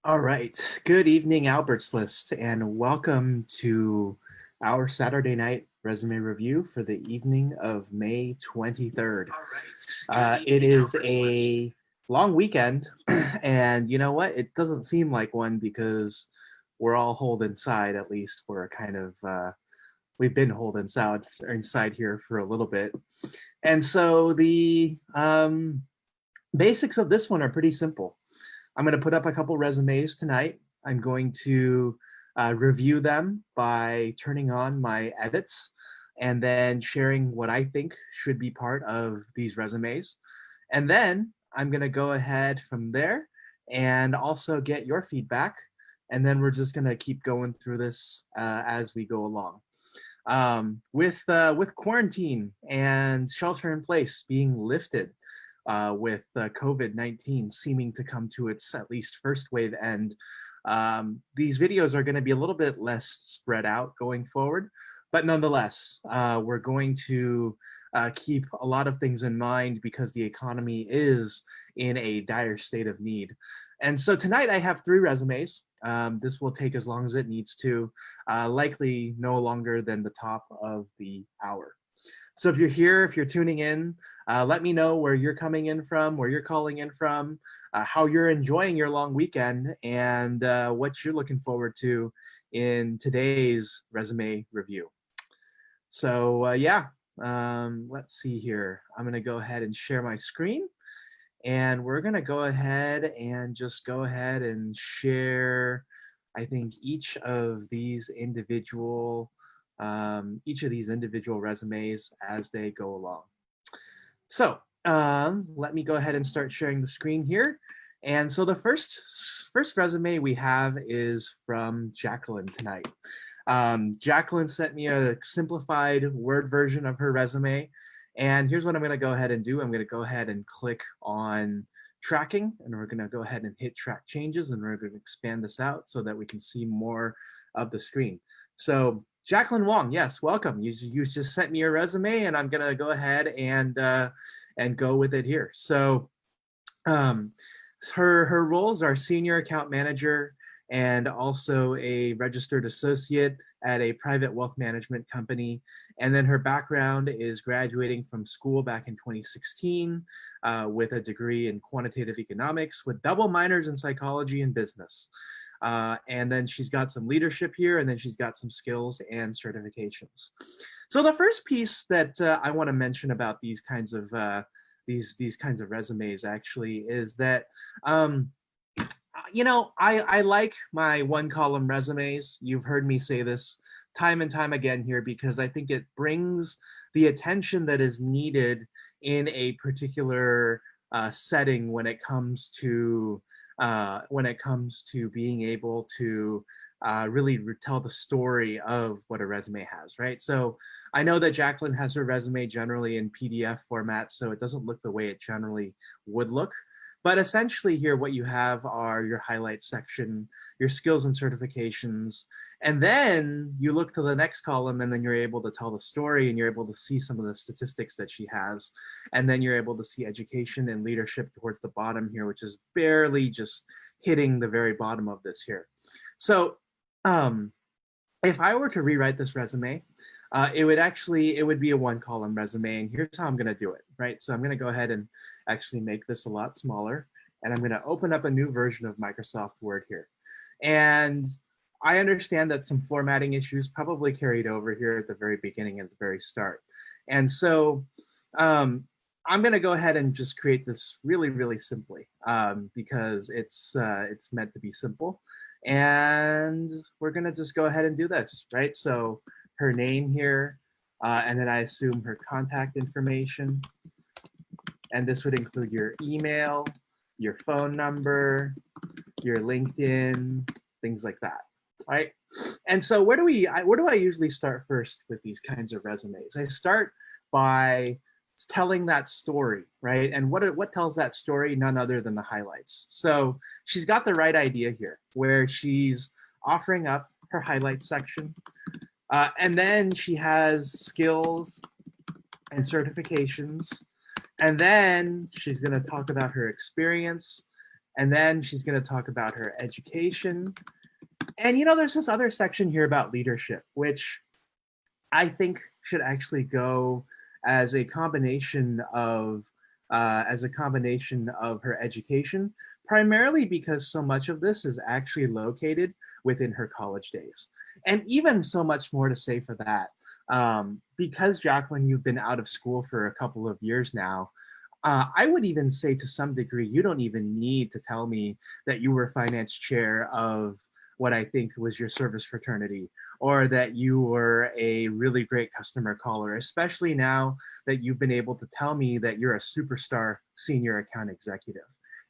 All right. Good evening, Albert's List, and welcome to our Saturday night resume review for the evening of May 23rd. It is a long weekend, and you know what? It doesn't seem like one because we're all holed inside. At least we're kind of we've been holed inside here for a little bit, and so the basics of this one are pretty simple. I'm going to put up a couple resumes tonight. I'm going to review them by turning on my edits and then sharing what I think should be part of these resumes. And then I'm going to go ahead from there and also get your feedback. And then we're just going to keep going through this as we go along. With quarantine and shelter in place being lifted, with COVID-19 seeming to come to its at least first wave end. These videos are going to be a little bit less spread out going forward, but nonetheless, we're going to keep a lot of things in mind because the economy is in a dire state of need. And so tonight I have three resumes. This will take as long as it needs to, likely no longer than the top of the hour. So if you're here, if you're tuning in, let me know where you're coming in from, where you're calling in from, how you're enjoying your long weekend, and what you're looking forward to in today's resume review. So yeah, let's see here. I'm going to go ahead and share my screen. And we're going to go ahead and just go ahead and share, I think, each of these individual resumes as they go along. So let me go ahead and start sharing the screen here. And so the first resume we have is from Jacqueline tonight. Jacqueline sent me a simplified Word version of her resume. And here's what I'm going to go ahead and do. I'm going to go ahead and click on tracking, and we're going to go ahead and hit track changes, and we're going to expand this out so that we can see more of the screen. So Jacqueline Wong, yes, welcome. You just sent me your resume, and I'm going to go ahead and go with it here. So um, her roles are senior account manager and also a registered associate at a private wealth management company. And then her background is graduating from school back in 2016 with a degree in quantitative economics with double minors in psychology and business. And then she's got some leadership here, and then she's got some skills and certifications. So the first piece that I want to mention about these kinds of resumes actually is that I like my one column resumes. You've heard me say this time and time again here because I think it brings the attention that is needed in a particular setting when it comes to being able to really tell the story of what a resume has, right? So I know that Jacqueline has her resume generally in PDF format, so it doesn't look the way it generally would look. But essentially here, what you have are your highlights section, your skills and certifications, and then you look to the next column and then you're able to tell the story and you're able to see some of the statistics that she has. And then you're able to see education and leadership towards the bottom here, which is barely just hitting the very bottom of this here. So if I were to rewrite this resume, it would be a one column resume, and here's how I'm going to do it, right? So I'm going to go ahead and actually make this a lot smaller, and I'm going to open up a new version of Microsoft Word here. And I understand that some formatting issues probably carried over here at the very beginning, at the very start. And so I'm going to go ahead and just create this really, really simply because it's meant to be simple. And we're going to just go ahead and do this, right? So her name here, and then I assume her contact information. And this would include your email, your phone number, your LinkedIn, things like that, right? And so where do I usually start first with these kinds of resumes? I start by telling that story, right? And what tells that story? None other than the highlights. So she's got the right idea here, where she's offering up her highlights section, and then she has skills and certifications, and then she's going to talk about her experience, And then she's going to talk about her education. And, you know, there's this other section here about leadership, which I think should actually go as a combination of her education, primarily because so much of this is actually located within her college days, and even so much more to say for that. Because Jacqueline, you've been out of school for a couple of years now. I would even say to some degree, you don't even need to tell me that you were finance chair of what I think was your service fraternity, or that you were a really great customer caller, especially now that you've been able to tell me that you're a superstar senior account executive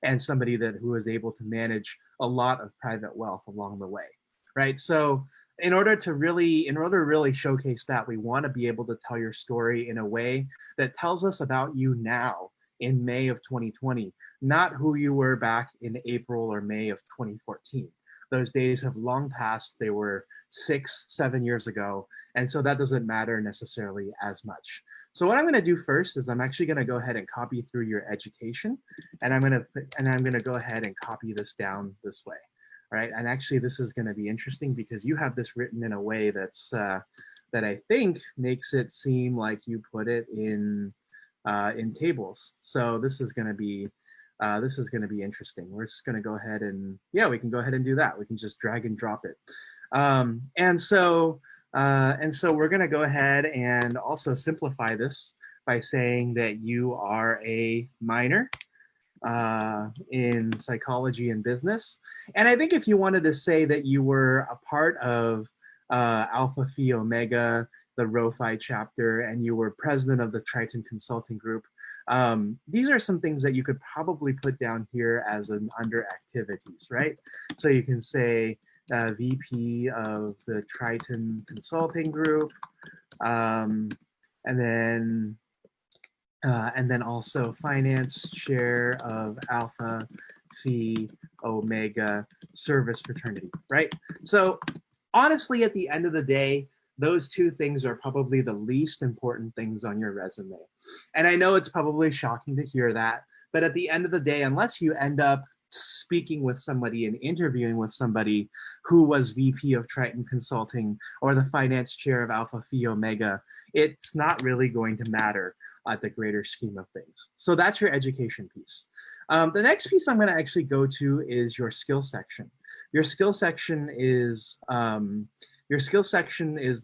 and somebody that who is able to manage a lot of private wealth along the way, right? So in order to really showcase that, we want to be able to tell your story in a way that tells us about you now in May of 2020, not who you were back in April or May of 2014. Those days have long passed. They were 6, 7 years ago. And so that doesn't matter necessarily as much. So what I'm going to do first is I'm actually going to go ahead and copy through your education, and I'm going to go ahead and copy this down this way. All right. And actually, this is going to be interesting because you have this written in a way that's that I think makes it seem like you put it in tables. So this is going to be interesting. We're just going to go ahead and, yeah, we can go ahead and do that. We can just drag and drop it. And so we're going to go ahead and also simplify this by saying that you are a minor in psychology and business. And I think if you wanted to say that you were a part of Alpha Phi Omega, the Rho-Phi chapter, and you were president of the Triton Consulting Group, these are some things that you could probably put down here as an under activities, right? So you can say VP of the Triton Consulting Group, and then also finance chair of Alpha Phi Omega service fraternity, right? So honestly, at the end of the day, those two things are probably the least important things on your resume. And I know it's probably shocking to hear that, but at the end of the day, unless you end up speaking with somebody and interviewing with somebody who was VP of Triton Consulting or the finance chair of Alpha Phi Omega, it's not really going to matter at the greater scheme of things. So that's your education piece. The next piece I'm going to actually go to is your skill section. Your skill section is the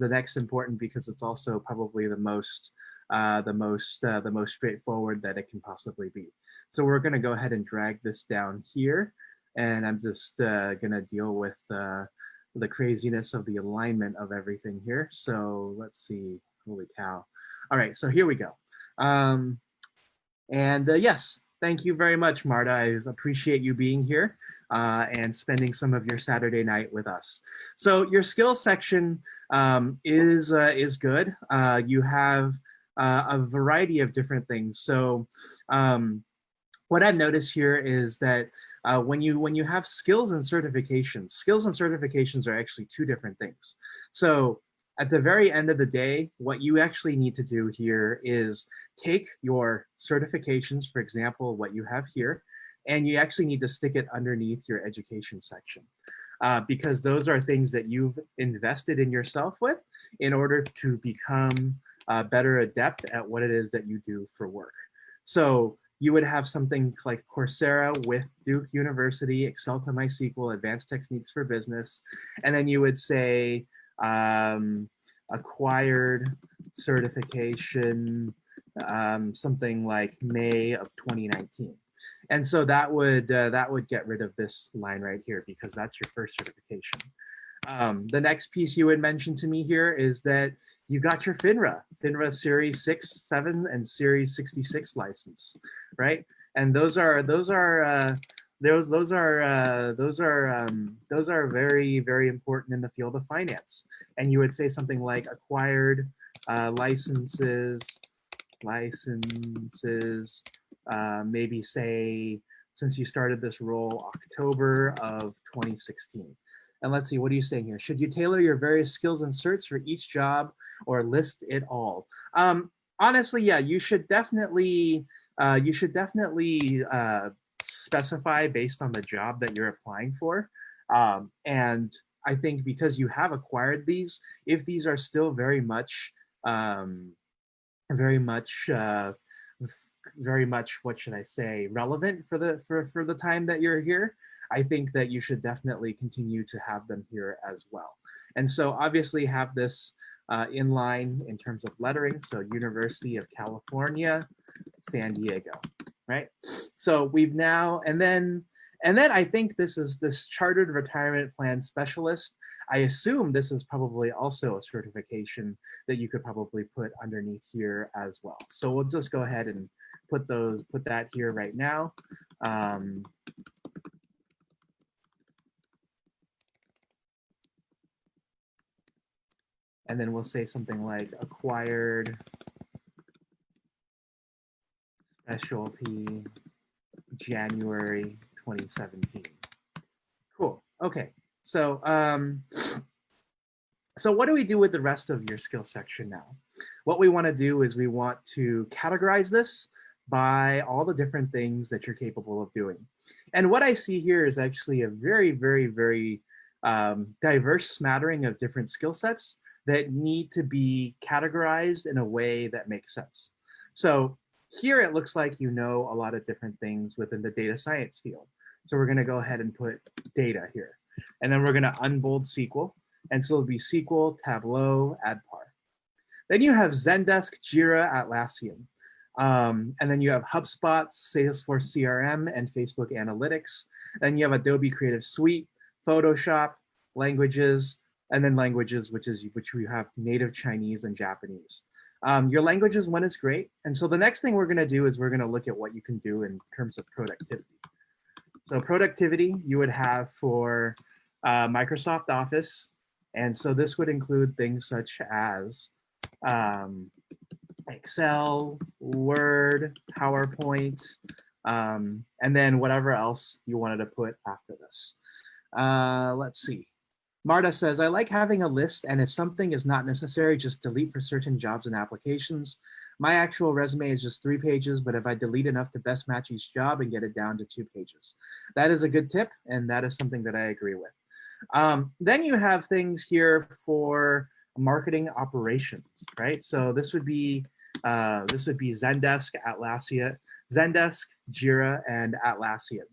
next important because it's also probably the most straightforward that it can possibly be. So we're going to go ahead and drag this down here, and I'm just going to deal with the craziness of the alignment of everything here. So let's see. Holy cow! All right, so here we go. Yes, thank you very much, Marta. I appreciate you being here and spending some of your Saturday night with us. So your skills section is good. You have a variety of different things. So what I've noticed here is that when you have skills and certifications are actually two different things. So at the very end of the day, what you actually need to do here is take your certifications, for example, what you have here, and you actually need to stick it underneath your education section. Because those are things that you've invested in yourself with in order to become better adept at what it is that you do for work. So you would have something like Coursera with Duke University, Excel to MySQL, Advanced Techniques for Business, and then you would say acquired certification, something like May of 2019. And so that would get rid of this line right here because that's your first certification. The next piece you would mention to me here is that you got your FINRA Series 6, 7, and Series 66 license, right? And those are very, very important in the field of finance. And you would say something like acquired licenses, maybe say, since you started this role, October of 2016. And let's see, what are you saying here? Should you tailor your various skills and certs for each job or list it all? Honestly, yeah, you should definitely specify based on the job that you're applying for. And I think because you have acquired these, if these are still um, very much, very much, what should I say, relevant for for the time that you're here, I think that you should definitely continue to have them here as well. And so obviously have this in line in terms of lettering. So University of California, San Diego, right? So we've now, and then I think this is this chartered retirement plan specialist. I assume this is probably also a certification that you could probably put underneath here as well. So we'll just go ahead and put that here right now. And then we'll say something like acquired specialty January 2017. Cool. Okay. So so what do we do with the rest of your skill section now? What we want to do is we want to categorize this by all the different things that you're capable of doing. And what I see here is actually a very, very, very diverse smattering of different skill sets that need to be categorized in a way that makes sense. So here it looks like you know a lot of different things within the data science field. So we're going to go ahead and put data here. And then we're going to unbold SQL. And so it'll be SQL, Tableau, AdPar. Then you have Zendesk, Jira, Atlassian. And then you have HubSpot, Salesforce CRM, and Facebook Analytics. Then you have Adobe Creative Suite, Photoshop, languages, and then languages, which we have native Chinese and Japanese. Your languages one is great. And so the next thing we're going to do is we're going to look at what you can do in terms of productivity. So productivity you would have for Microsoft Office. And so this would include things such as Excel, Word, PowerPoint, and then whatever else you wanted to put after this. Let's see. Marta says, I like having a list, and if something is not necessary, just delete for certain jobs and applications. My actual resume is just 3 pages, but if I delete enough to best match each job and get it down to 2 pages. That is a good tip, and that is something that I agree with. Then you have things here for marketing operations, right? So this would be Zendesk, Zendesk, Jira, and Atlassian.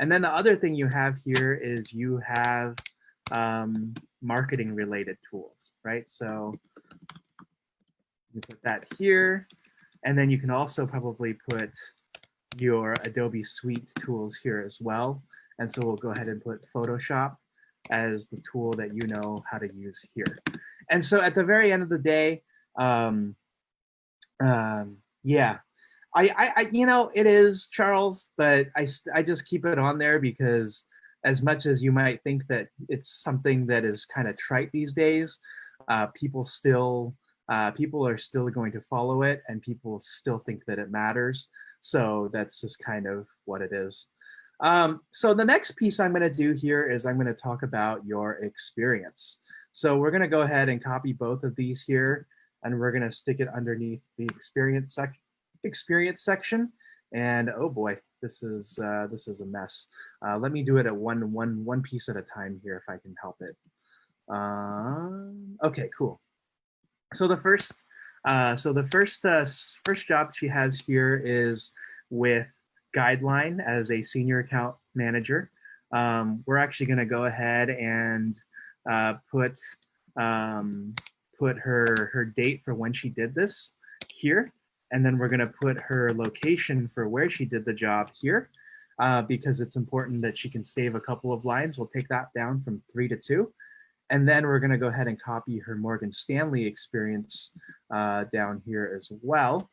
And then the other thing you have here is you have marketing related tools, right? So you put that here, and then you can also probably put your Adobe Suite tools here as well. And so we'll go ahead and put Photoshop as the tool that you know how to use here. And so at the very end of the day, yeah, you know, it is, Charles, but I just keep it on there because as much as you might think that it's something that is kind of trite these days, people are still going to follow it, and people still think that it matters. So that's just kind of what it is. So the next piece I'm going to do here is I'm going to talk about your experience. So we're going to go ahead and copy both of these here, and we're going to stick it underneath the experience section. And oh boy, this is a mess. Let me do it at one piece at a time here if I can help it. Okay, cool. So the first job she has here is with Guideline as a senior account manager. We're actually going to go ahead and put her date for when she did this here, and then we're going to put her location for where she did the job here, because it's important that she can save a couple of lines. We'll take that down from 3 to 2. And then we're going to go ahead and copy her Morgan Stanley experience down here as well.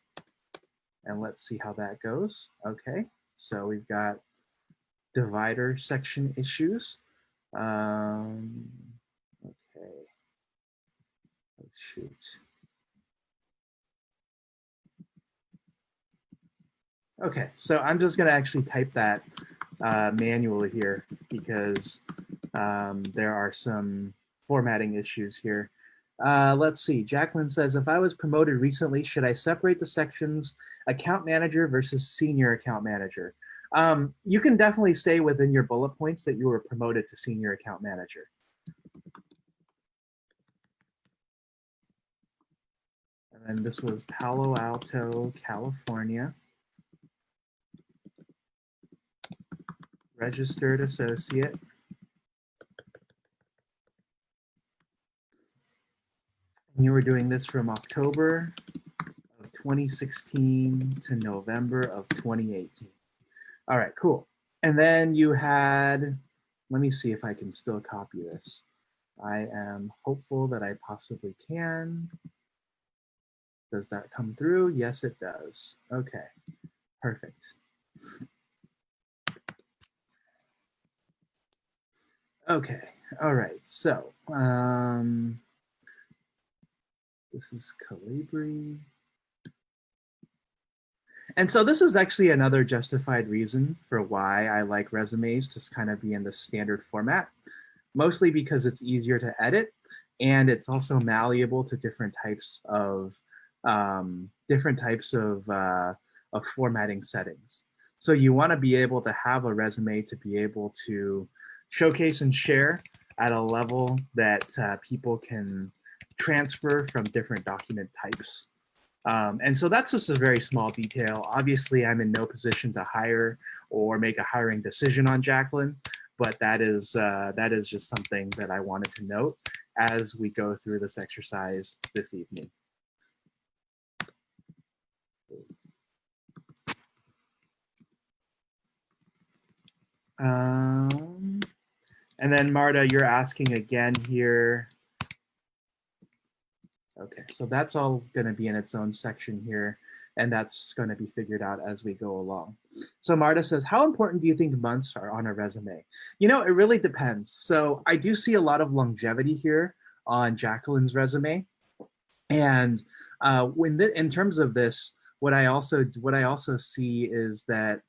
And let's see how that goes. Okay, so we've got divider section issues. Okay, oh, shoot. Okay, so I'm just going to actually type that manually here because there are some formatting issues here. Let's see. Jacqueline says, if I was promoted recently, should I separate the sections account manager versus senior account manager? You can definitely say within your bullet points that you were promoted to senior account manager. And then this was Palo Alto, California. Registered associate. And you were doing this from October of 2016 to November of 2018. All right, cool. And then you had, let me see if I can still copy this. I am hopeful that I possibly can. Does that come through? Yes, it does. Okay, perfect. Okay, all right, so this is Calibri. And so this is actually another justified reason for why I like resumes to kind of be in the standard format, mostly because it's easier to edit and it's also malleable to different types of formatting settings. So you want to be able to have a resume to be able to showcase and share at a level that people can transfer from different document types. And so that's just a very small detail. Obviously, I'm in no position to hire or make a hiring decision on Jacqueline, but that is just something that I wanted to note as we go through this exercise this evening. And then Marta, you're asking again here. Okay, so that's all going to be in its own section here, and that's going to be figured out as we go along. So Marta says, how important do you think months are on a resume? You know, it really depends. So I do see a lot of longevity here on Jacqueline's resume. And in terms of this, what I also see is that,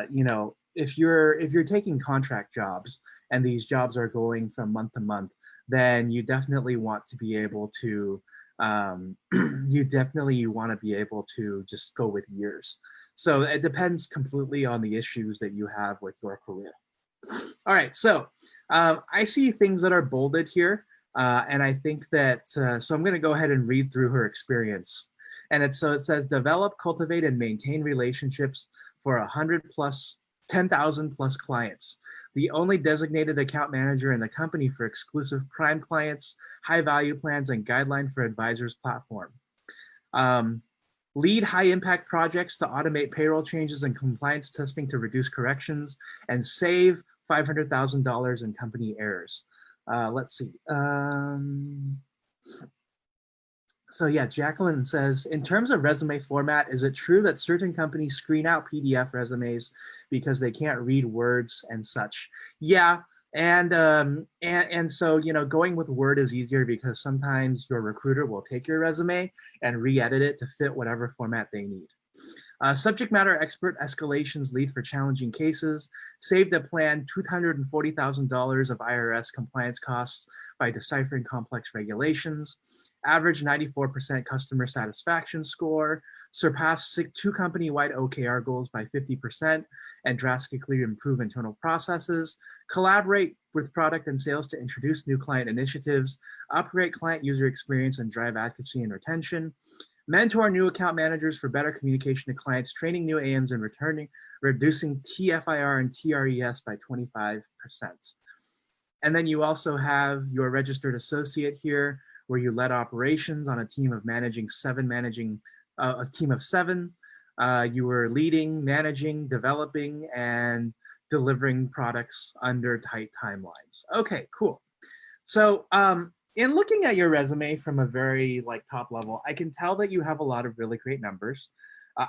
you know, if you're taking contract jobs and these jobs are going from month to month, then you definitely want to be able to you want to be able to just go with years. So it depends completely on the issues that you have with your career. All right, so I see things that are bolded here, and I think that, so I'm gonna go ahead and read through her experience. And it says, develop, cultivate, and maintain relationships for 100 plus, 10,000 plus clients. The only designated account manager in the company for exclusive prime clients, high value plans, and guideline for advisors platform. Lead high impact projects to automate payroll changes and compliance testing to reduce corrections and save $500,000 in company errors. Let's see. So yeah, Jacqueline says, in terms of resume format, is it true that certain companies screen out PDF resumes because they can't read words and such? Yeah, and so, you know, going with Word is easier because sometimes your recruiter will take your resume and re-edit it to fit whatever format they need. Subject matter expert escalations lead for challenging cases, saved a planned $240,000 of IRS compliance costs by deciphering complex regulations, average 94% customer satisfaction score, surpassed 2 company-wide OKR goals by 50%, and drastically improve internal processes, collaborate with product and sales to introduce new client initiatives, upgrade client user experience and drive advocacy and retention, mentor new account managers for better communication to clients, training new AMs and reducing TFIR and TRES by 25%. And then you also have your registered associate here, where you led operations on a team of a team of 7. You were leading, managing, developing, and delivering products under tight timelines. Okay, cool. So in looking at your resume from a very top level, I can tell that you have a lot of really great numbers.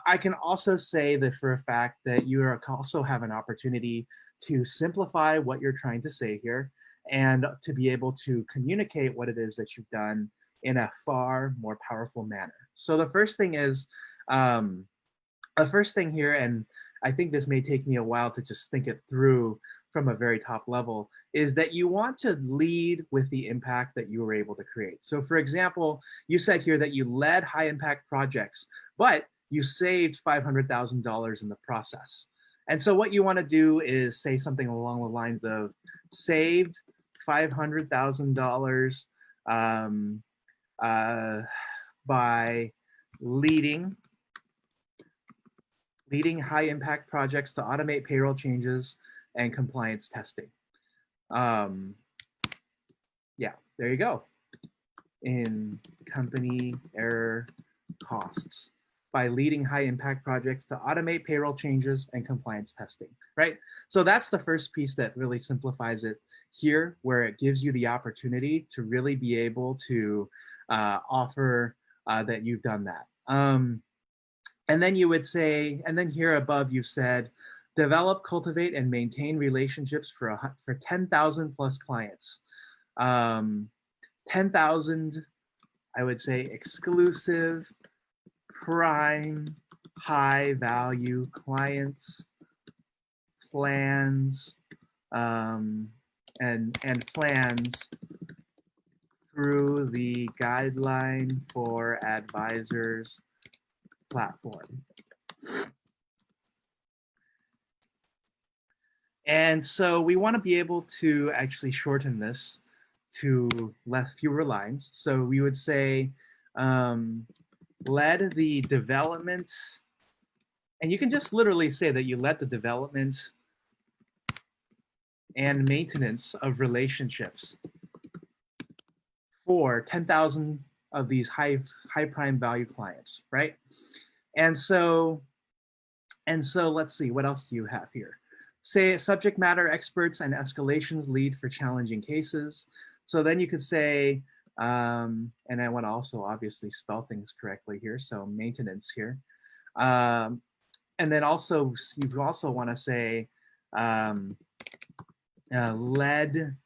I can also say that for a fact that you also have an opportunity to simplify what you're trying to say here and to be able to communicate what it is that you've done in a far more powerful manner. So the first thing is, here, and I think this may take me a while to just think it through from a very top level, is that you want to lead with the impact that you were able to create. So for example, you said here that you led high impact projects, but you saved $500,000 in the process. And so what you want to do is say something along the lines of saved $500,000 by leading high impact projects to automate payroll changes and compliance testing. Yeah, there you go. In company error costs by leading high impact projects to automate payroll changes and compliance testing, right? So that's the first piece that really simplifies it here, where it gives you the opportunity to really be able to offer that you've done that. And then you would say, and then here above you said, develop, cultivate, and maintain relationships for 10,000 plus clients. 10,000, I would say, exclusive, prime, high value clients, plans, and plans through the Guideline for Advisors platform. And so we want to be able to actually shorten this to fewer lines. So we would say led the development, and you can just literally say that you led the development and maintenance of relationships for 10,000 of these high prime value clients, right? And so let's see, what else do you have here? Say subject matter experts and escalations lead for challenging cases. So then you could say, and I want to also obviously spell things correctly here, so maintenance here. And then also, you also want to say led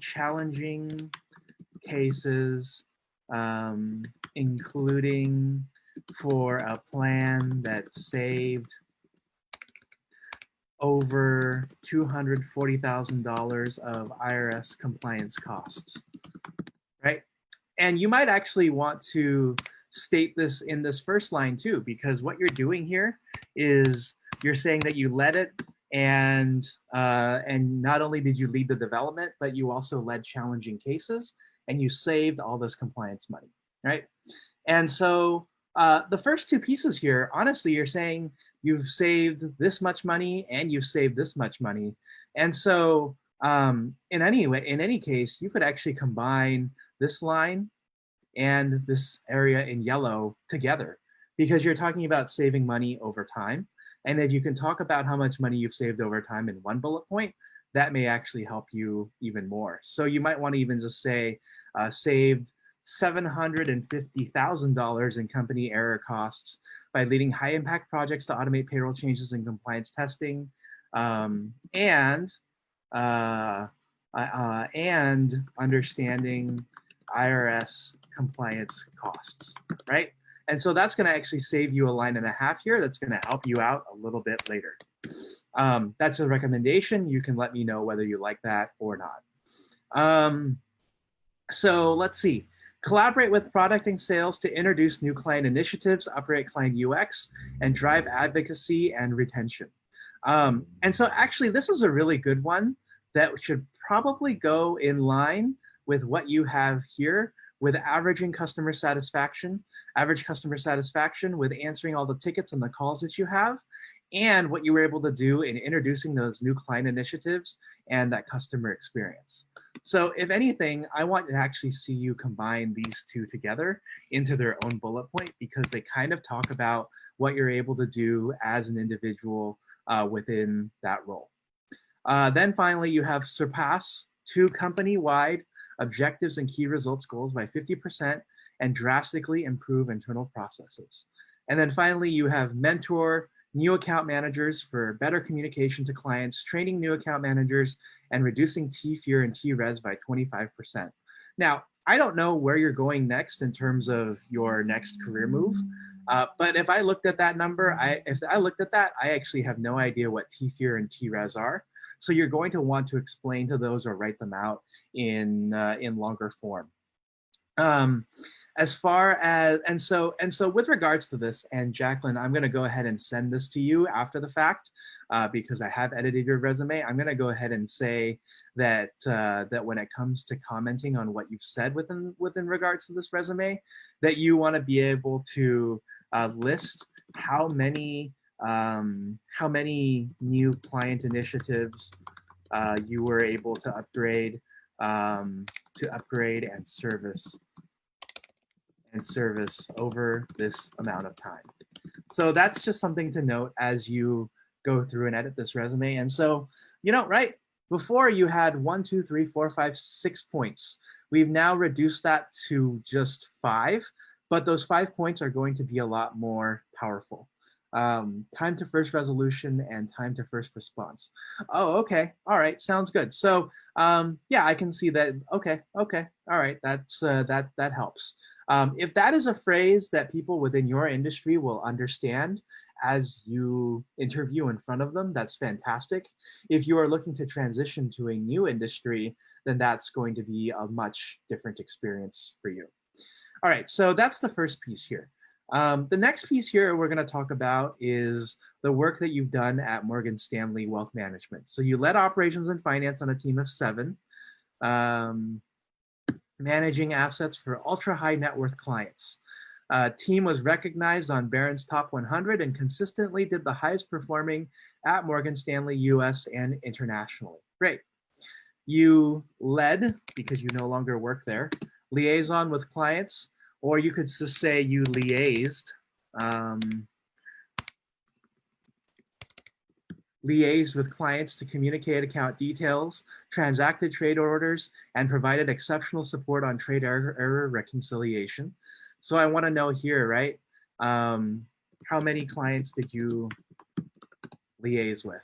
challenging cases, including for a plan that saved over $240,000 of IRS compliance costs, right? And you might actually want to state this in this first line too, because what you're doing here is you're saying that you led it, and not only did you lead the development, but you also led challenging cases, and you saved all this compliance money, right? And so the first two pieces here, honestly, you're saying you've saved this much money and you've saved this much money. And so in any case, you could actually combine this line and this area in yellow together, because you're talking about saving money over time. And if you can talk about how much money you've saved over time in one bullet point, that may actually help you even more. So you might want to even just say saved $750,000 in company error costs by leading high impact projects to automate payroll changes and compliance testing, and understanding IRS compliance costs, right? And so that's going to actually save you a line and a half here. That's going to help you out a little bit later. That's a recommendation. You can let me know whether you like that or not. So let's see. Collaborate with product and sales to introduce new client initiatives, upgrade client UX, and drive advocacy and retention. And so actually, this is a really good one that should probably go in line with what you have here, with average customer satisfaction with answering all the tickets and the calls that you have, and what you were able to do in introducing those new client initiatives and that customer experience. So if anything, I want to actually see you combine these two together into their own bullet point, because they kind of talk about what you're able to do as an individual within that role. Then finally, you have surpass 2 company-wide objectives and key results goals by 50% and drastically improve internal processes. And then finally, you have mentor new account managers for better communication to clients, training new account managers, and reducing TFEAR and TRES by 25%. Now, I don't know where you're going next in terms of your next career move, but if I looked at that number, I actually have no idea what TFEAR and TRES are. So you're going to want to explain to those or write them out in longer form. as far as, and so with regards to this, and Jacqueline, I'm going to go ahead and send this to you after the fact, because I have edited your resume. I'm going to go ahead and say that that when it comes to commenting on what you've said within regards to this resume, that you want to be able to list how many new client initiatives you were able to upgrade and service over this amount of time. So that's just something to note as you go through and edit this resume. And so, you know, right, before you had 1, 2, 3, 4, 5, 6 points. We've now reduced that to just 5, but those 5 points are going to be a lot more powerful. Time to first resolution and time to first response. Oh, okay. All right. Sounds good. So yeah, I can see that. Okay. All right. That's that helps. If that is a phrase that people within your industry will understand as you interview in front of them, that's fantastic. If you are looking to transition to a new industry, then that's going to be a much different experience for you. All right, so that's the first piece here. The next piece here we're going to talk about is the work that you've done at Morgan Stanley Wealth Management. So you led operations and finance on a team of 7. Managing assets for ultra high net worth clients. Team was recognized on Barron's Top 100 and consistently did the highest performing at Morgan Stanley US and internationally. Great. You led, because you no longer work there, liaison with clients, or you could just say you liaised. Liaised with clients to communicate account details, transacted trade orders, and provided exceptional support on trade error reconciliation. So I want to know here, right? How many clients did you liaise with?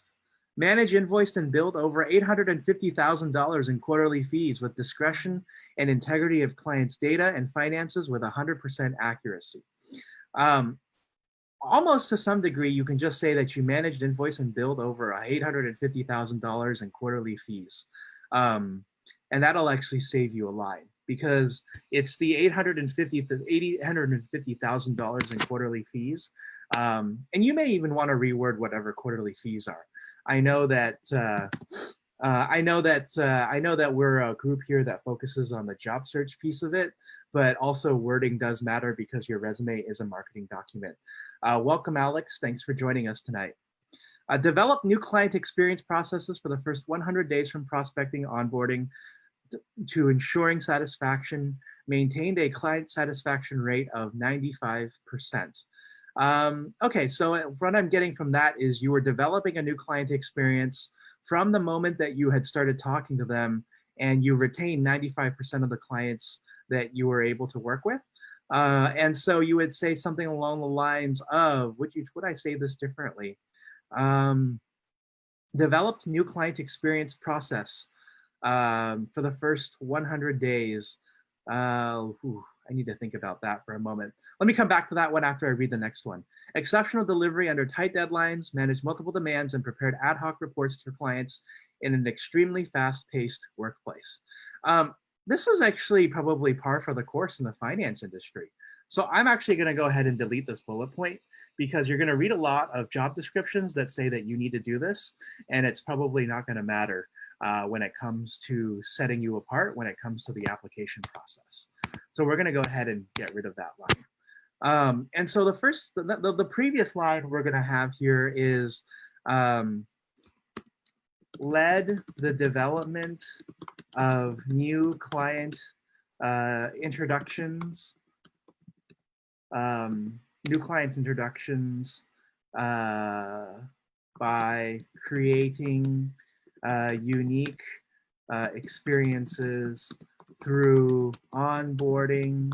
Manage, invoiced, and billed over $850,000 in quarterly fees with discretion and integrity of clients' data and finances with 100% accuracy. Almost to some degree, you can just say that you managed, invoice, and billed over $850,000 in quarterly fees. And that'll actually save you a line, because it's the $850,000 in quarterly fees. And you may even want to reword whatever quarterly fees are. I know that we're a group here that focuses on the job search piece of it, but also wording does matter because your resume is a marketing document. Welcome, Alex. Thanks for joining us tonight. Develop new client experience processes for the first 100 days from prospecting, onboarding, to ensuring satisfaction. Maintained a client satisfaction rate of 95%. Okay, so what I'm getting from that is you were developing a new client experience from the moment that you had started talking to them, and you retained 95% of the clients that you were able to work with. And so you would say something along the lines of, would I say this differently? Developed new client experience process for the first 100 days. I need to think about that for a moment. Let me come back to that one after I read the next one. Exceptional delivery under tight deadlines, managed multiple demands, and prepared ad hoc reports for clients in an extremely fast-paced workplace. This is actually probably par for the course in the finance industry. So I'm actually going to go ahead and delete this bullet point, because you're going to read a lot of job descriptions that say that you need to do this, and it's probably not going to matter when it comes to setting you apart, when it comes to the application process. So we're going to go ahead and get rid of that line. And so the previous line we're going to have here is led the development of new client introductions, by creating unique experiences through onboarding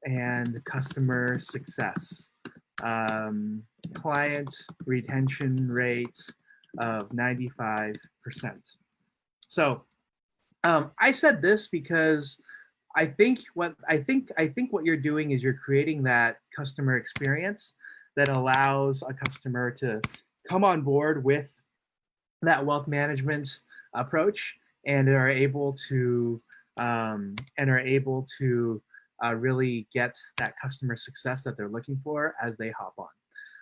and customer success. Client retention rate of 95%. So I said this because I think what you're doing is you're creating that customer experience that allows a customer to come on board with that wealth management approach and are able to and are able to really get that customer success that they're looking for as they hop on.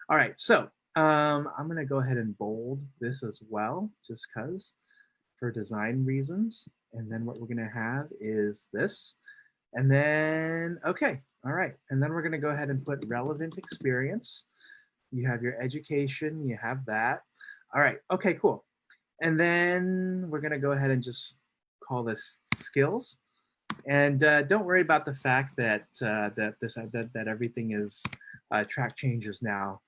All right, so I'm gonna go ahead and bold this as well, just because for design reasons. And then what we're gonna have is this. And then, okay, all right. And then we're gonna go ahead and put relevant experience. You have your education, you have that. All right, okay, cool. And then we're gonna go ahead and just call this skills. And don't worry about the fact that that everything is track changes now.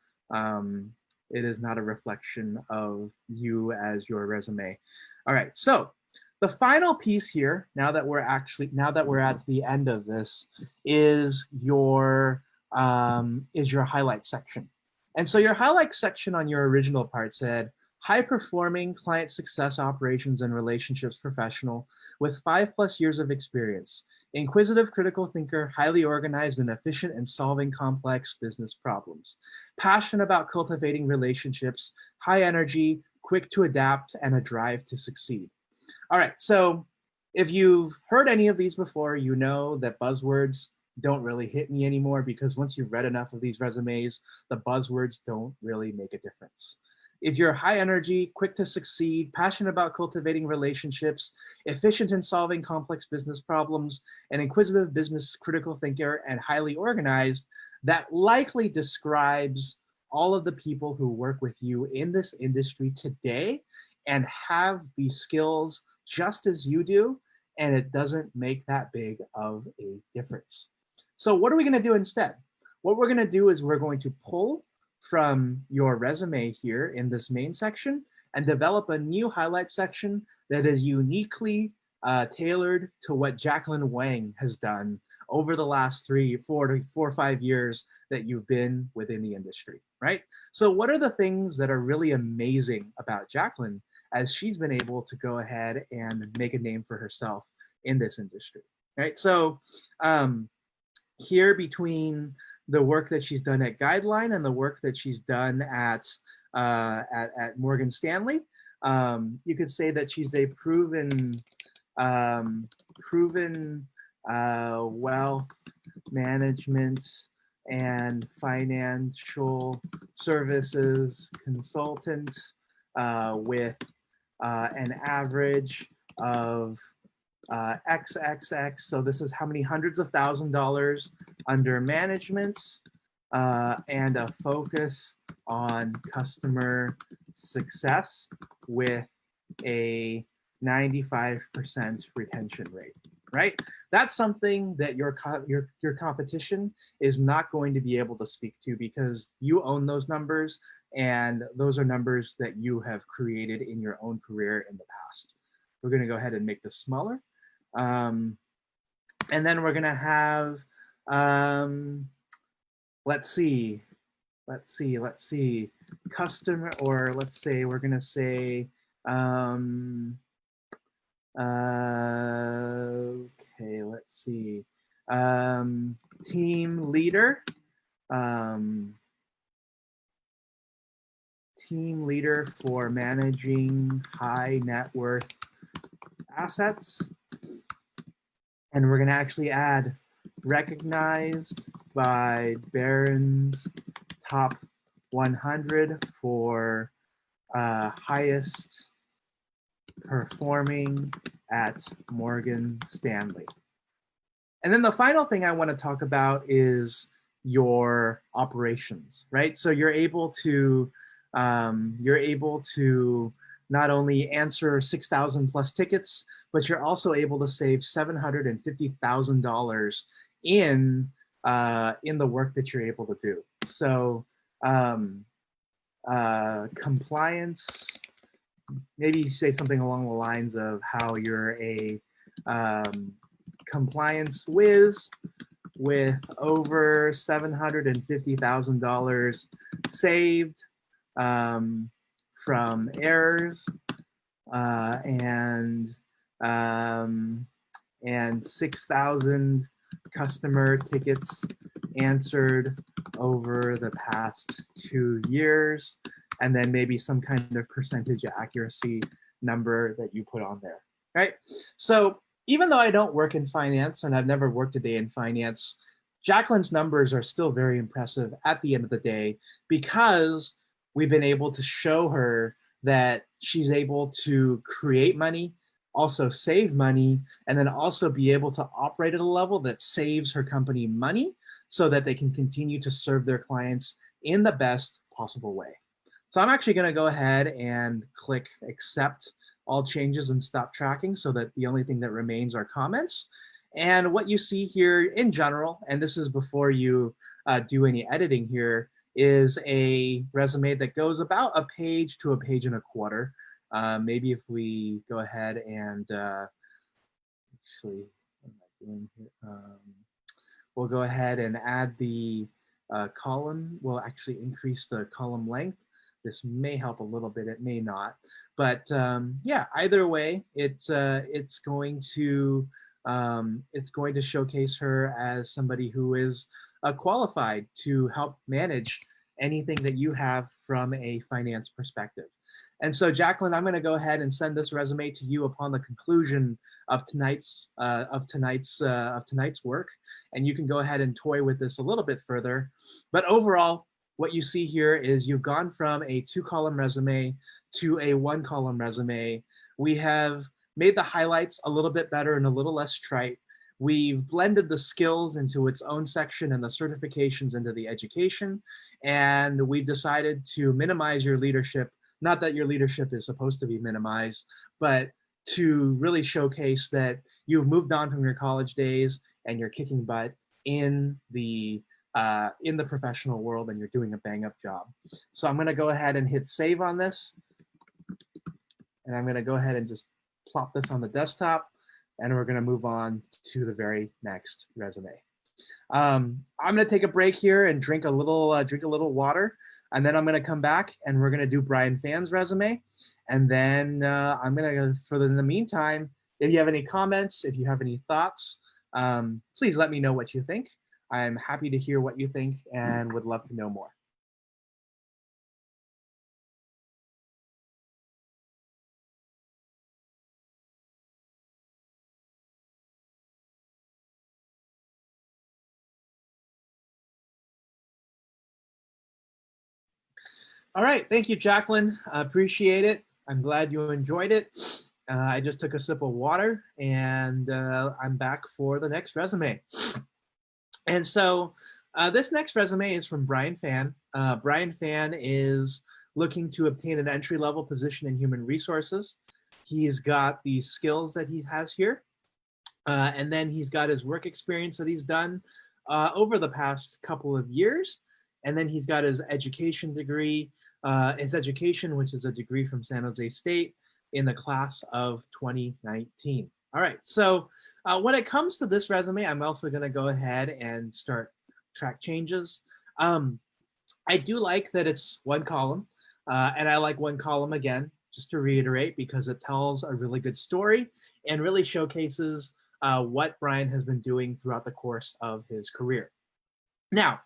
It is not a reflection of you as your resume. All right, so the final piece here, now that we're at the end of this, is your highlight section. And so your highlight section on your original part said, high performing client success operations and relationships professional with 5+ years of experience, inquisitive critical thinker, highly organized and efficient in solving complex business problems, passionate about cultivating relationships, high energy, quick to adapt, and a drive to succeed. All right, so if you've heard any of these before, you know that buzzwords don't really hit me anymore, because once you've read enough of these resumes, the buzzwords don't really make a difference. If you're high energy, quick to succeed, passionate about cultivating relationships, efficient in solving complex business problems, an inquisitive business critical thinker, and highly organized, that likely describes all of the people who work with you in this industry today and have these skills just as you do, and it doesn't make that big of a difference. So what are we gonna do instead? What we're gonna do is we're going to pull from your resume here in this main section and develop a new highlight section that is uniquely tailored to what Jacqueline Wang has done over the last 4 or 5 years that you've been within the industry, right? So what are the things that are really amazing about Jacqueline as she's been able to go ahead and make a name for herself in this industry, right? So here between the work that she's done at Guideline and the work that she's done at Morgan Stanley, you could say that she's a proven wealth management and financial services consultant with an average of XXX. So this is how many hundreds of $1,000s under management and a focus on customer success with a 95% retention rate, right? That's something that your competition is not going to be able to speak to, because you own those numbers, and those are numbers that you have created in your own career in the past. We're going to go ahead and make this smaller. And then we're going to have, let's see, customer, or let's say we're going to say, okay, let's see, team leader, for managing high net worth assets. And we're going to actually add recognized by Barron's top 100 for highest performing at Morgan Stanley. And then the final thing I want to talk about is your operations, right? So you're able to not only answer 6,000 plus tickets, but you're also able to save $750,000 in the work that you're able to do. So compliance, maybe you say something along the lines of how you're a compliance whiz with over $750,000 saved from errors and 6,000 customer tickets answered over the past 2 years, and then maybe some kind of percentage accuracy number that you put on there, right? So even though I don't work in finance and I've never worked a day in finance, Jacqueline's numbers are still very impressive at the end of the day because we've been able to show her that she's able to create money, also save money, and then also be able to operate at a level that saves her company money so that they can continue to serve their clients in the best possible way. So I'm actually going to go ahead and click accept all changes and stop tracking so that the only thing that remains are comments. And what you see here in general, and this is before you do any editing here, is a resume that goes about a page to a page and a quarter. Maybe if we go ahead and actually, what am I doing here? We'll go ahead and add the column. We'll actually increase the column length. This may help a little bit, it may not. But yeah, either way, it's going to showcase her as somebody who is qualified to help manage anything that you have from a finance perspective. And so, Jacqueline, I'm going to go ahead and send this resume to you upon the conclusion of tonight's work, and you can go ahead and toy with this a little bit further. But overall, what you see here is you've gone from a 2-column resume to a 1-column resume. We have made the highlights a little bit better and a little less trite. We've blended the skills into its own section and the certifications into the education. And we've decided to minimize your leadership. Not that your leadership is supposed to be minimized, but to really showcase that you've moved on from your college days and you're kicking butt in the professional world and you're doing a bang up job. So I'm going to go ahead and hit save on this. And I'm going to go ahead and just plop this on the desktop, and we're going to move on to the very next resume. I'm going to take a break here and drink a little water, and then I'm going to come back and we're going to do Brian Phan's resume. And then I'm going to, in the meantime, if you have any comments, if you have any thoughts, please let me know what you think. I'm happy to hear what you think and would love to know more. All right, thank you, Jacqueline. I appreciate it. I'm glad you enjoyed it. I just took a sip of water and I'm back for the next resume. And so this next resume is from Brian Phan. Brian Phan is looking to obtain an entry-level position in human resources. He's got the skills that he has here. And then he's got his work experience that he's done over the past couple of years. And then he's got his education degree, which is a degree from San Jose State in the class of 2019. All right, so when it comes to this resume, I'm also going to go ahead and start track changes. I do like that it's 1 column, and I like 1 column again, just to reiterate, because it tells a really good story and really showcases what Brian has been doing throughout the course of his career. Now,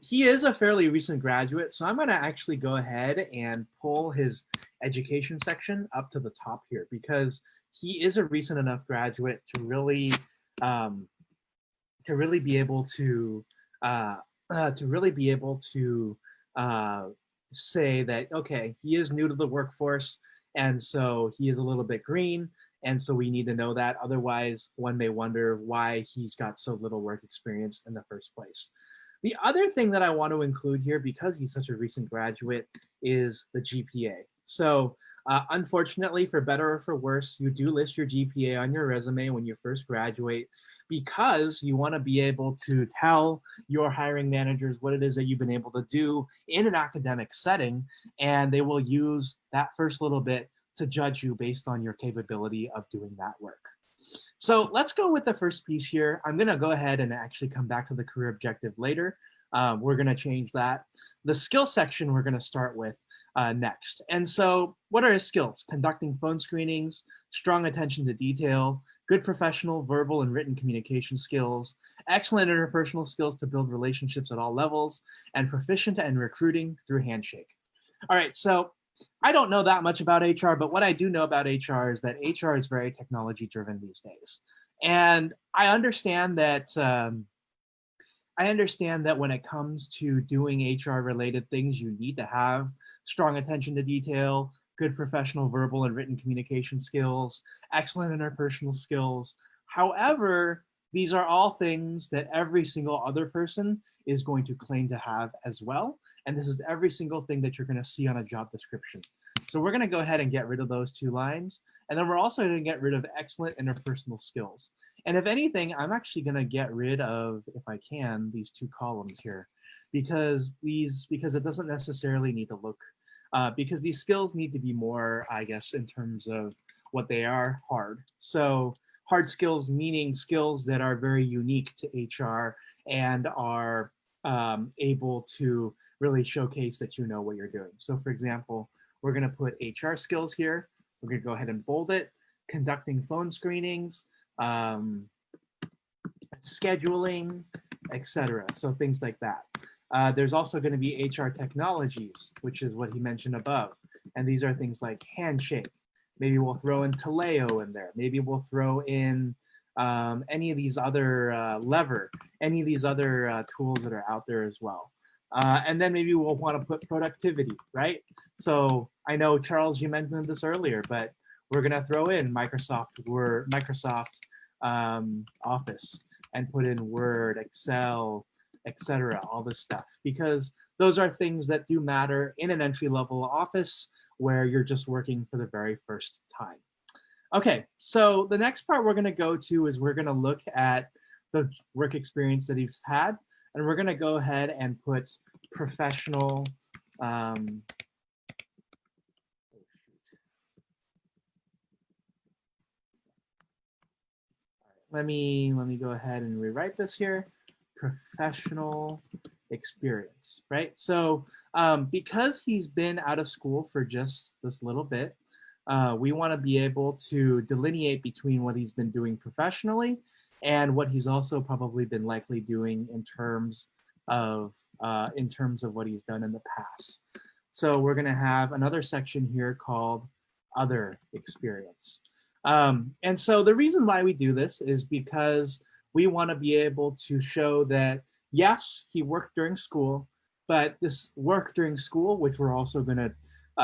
he is a fairly recent graduate, so I'm going to actually go ahead and pull his education section up to the top here because he is a recent enough graduate to really be able to say that, okay, he is new to the workforce, and so he is a little bit green, and so we need to know that. Otherwise, one may wonder why he's got so little work experience in the first place. The other thing that I want to include here, because he's such a recent graduate, is the GPA. So unfortunately, for better or for worse, you do list your GPA on your resume when you first graduate because you want to be able to tell your hiring managers what it is that you've been able to do in an academic setting, and they will use that first little bit to judge you based on your capability of doing that work. So let's go with the first piece here. I'm going to go ahead and actually come back to the career objective later. We're going to change that. The skill section we're going to start with next. And so what are his skills? Conducting phone screenings, strong attention to detail, good professional, verbal, and written communication skills, excellent interpersonal skills to build relationships at all levels, and proficient in recruiting through Handshake. All right, so I don't know that much about HR, but what I do know about HR is that HR is very technology driven these days. And I understand that when it comes to doing HR related things, you need to have strong attention to detail, good professional verbal and written communication skills, excellent interpersonal skills. However, these are all things that every single other person is going to claim to have as well. And this is every single thing that you're going to see on a job description. So we're going to go ahead and get rid of those two lines. And then we're also going to get rid of excellent interpersonal skills. And if anything, I'm actually going to get rid of, if I can, these two columns here, because it doesn't necessarily need to look, because these skills need to be more, I guess, in terms of what they are, hard. So hard skills meaning skills that are very unique to HR and are able to really showcase that you know what you're doing. So for example, we're going to put HR skills here. We're going to go ahead and bold it, conducting phone screenings, scheduling, etc. So things like that. There's also going to be HR technologies, which is what he mentioned above. And these are things like Handshake. Maybe we'll throw in Taleo in there. Maybe we'll throw in any of these other Lever, any of these other tools that are out there as well. And then maybe we'll want to put productivity, right? So I know, Charles, you mentioned this earlier, but we're going to throw in Microsoft Word, Microsoft Office, and put in Word, Excel, etc., all this stuff, because those are things that do matter in an entry-level office where you're just working for the very first time. Okay, so the next part we're going to go to is we're going to look at the work experience that he's had, and we're going to go ahead and put professional let me go ahead and rewrite this here. Professional experience, right? So because he's been out of school for just this little bit, we want to be able to delineate between what he's been doing professionally and what he's also probably been likely doing in terms of what he's done in the past. So we're going to have another section here called other experience. And so the reason why we do this is because we want to be able to show that, yes, he worked during school, but this work during school, which we're also going to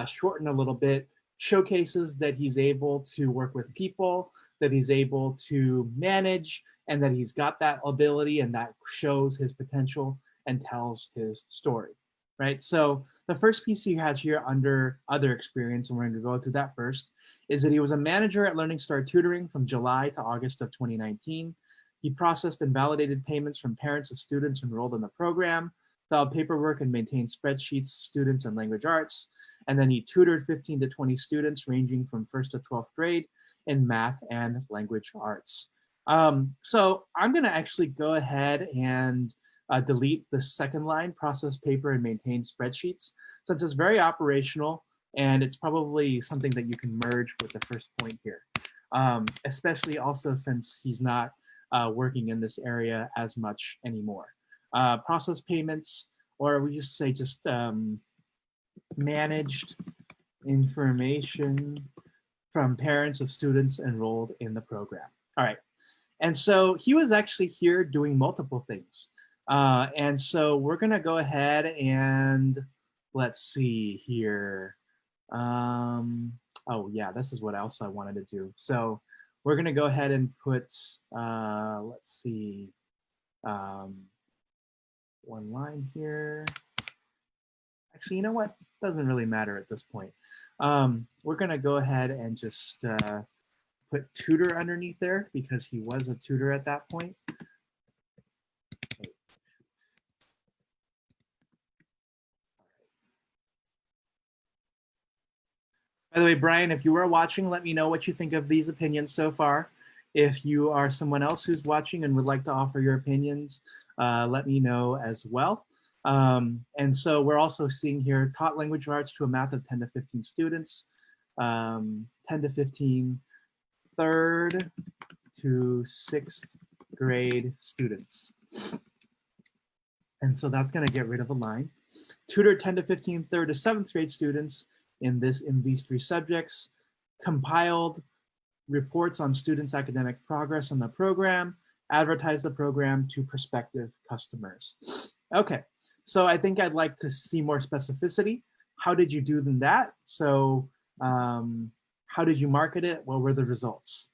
shorten a little bit, showcases that he's able to work with people, that he's able to manage, and that he's got that ability, and that shows his potential and tells his story, right? So the first piece he has here under other experience, and we're going to go through that first, is that he was a manager at Learning Star Tutoring from July to August of 2019. He processed and validated payments from parents of students enrolled in the program, filed paperwork and maintained spreadsheets, students and language arts, and then he tutored 15 to 20 students ranging from 1st to 12th grade in math and language arts. So I'm going to actually go ahead and delete the second line, process paper and maintain spreadsheets, since it's very operational and it's probably something that you can merge with the first point here, especially also since he's not working in this area as much anymore. Process payments, or we just say managed information from parents of students enrolled in the program. All right. And so he was actually here doing multiple things. And so we're going to go ahead and let's see here. Oh, yeah, this is what else I wanted to do. So we're going to go ahead and put, let's see, one line here. Actually, you know what? Doesn't really matter at this point. We're going to go ahead and just put tutor underneath there because he was a tutor at that point. By the way, Brian, if you are watching, let me know what you think of these opinions so far. If you are someone else who's watching and would like to offer your opinions, let me know as well. And so we're also seeing here, taught language arts to a math of 10 to 15 students, 10 to 15 third to 6th grade students. And so that's going to get rid of a line. Tutor 10 to 15 third to 7th grade students in these 3 subjects, compiled reports on students' academic progress on the program, advertise the program to prospective customers. Okay, so I think I'd like to see more specificity. How did you do than that? So how did you market it? What were the results?